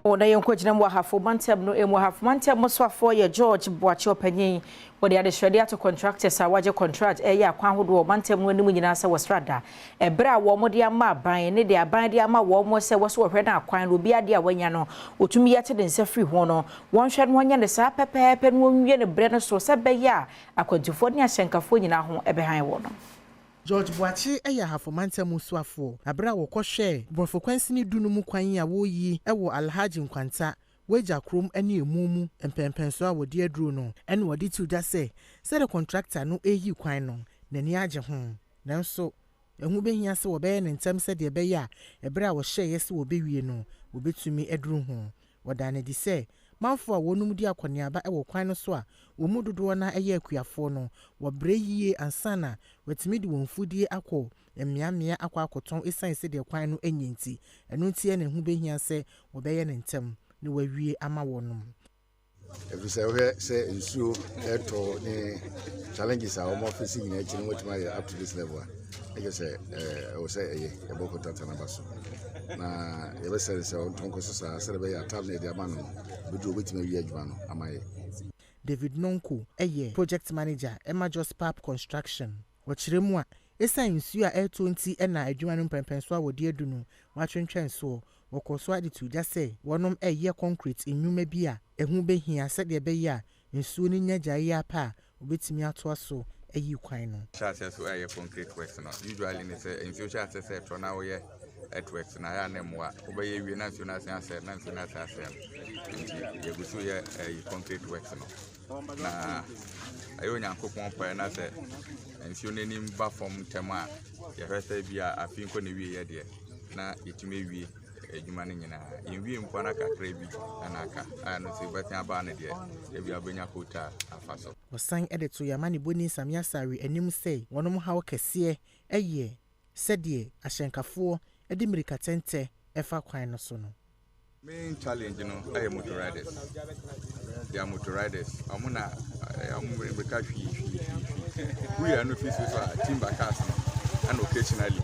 O na yenko jina mwa Ahafo mantem no emu Ahafo mantem mo swafo ye George Boachi opanyin wo de adehwede ato contractors a waje contract ya kwan hodo mantem no anim nyina se wasrada ebra wo mo de ama ban ne de aban de ama wo mo se wo so hwe na kwan obi ade a wanya no otumi yate de nse free ho no won hwe no nya ne sa pepepe no wie ne bre no so se be ya akwadufo ne ahyenkafo nyina ho ebehan wo no George Boachi Ahafo mantem swafo abra wo kwohwe borfo kwansi ni dunu mu kwan ya wo yi ewo Alhaji Nkwanta weja krom ene emumu empempenso a wodi aduro no ene wodi tuja se the contractor no eyi kwan no nani age ho nanso ehu behia se wo be ne ntem se de be ya ebra wo hye ye se wo be wie no wo betumi aduro ho wodane di se manfo a wonum di akoniaba ewo kwan no so a wo mu dodo na eye akuafo no wo bre yie ansana wetimi di wonfudie akọ emiamia akọ akoton esan se de kwan no enyinti enu ntie ne hu behia se wo be ye ne ntem ne wawie ama wonum every say nsuo eto ne challenges are more facing in each and what my up to this level I guess I will say a boko tata na baso na yebe say on tonko so say be ya tab na dia ma no bedu obetime wi adwuma no amaye David Nonko project manager Emma Just Pap Construction wachiremu a esan nsuo a e20 na adwuma no mpempenso a wodi adunu watwentwen so wokoso ade tuja say wonom concrete enwuma bi a ehu behia se de be ya nsuo ni nyaja ya pa obetimi ato aso ayi kwan no chassis so concrete works no usually ne say nsuo chassis say to na wo ye earthworks na ya nemwa obaye wie na nsuo na say na nsuo na say ye gusu ye concrete works no na ayo nyankopon pa na say nsuo nenim ba form tema ye hwese bia afin ko ne wie ye de na yetime wie edwuma ne nyina yenwie mpo na kakra bi anaka ano se batia ba ne de e bia benya kota afaso wosan edeto yamani boni samia sari anim sei wonom hawo kese sede ahyenkafo edi mirika tente efa kwan no so no main challenge no ay motor riders they are motor riders amuna mirika hwi we are no fit so timber cars and occasionally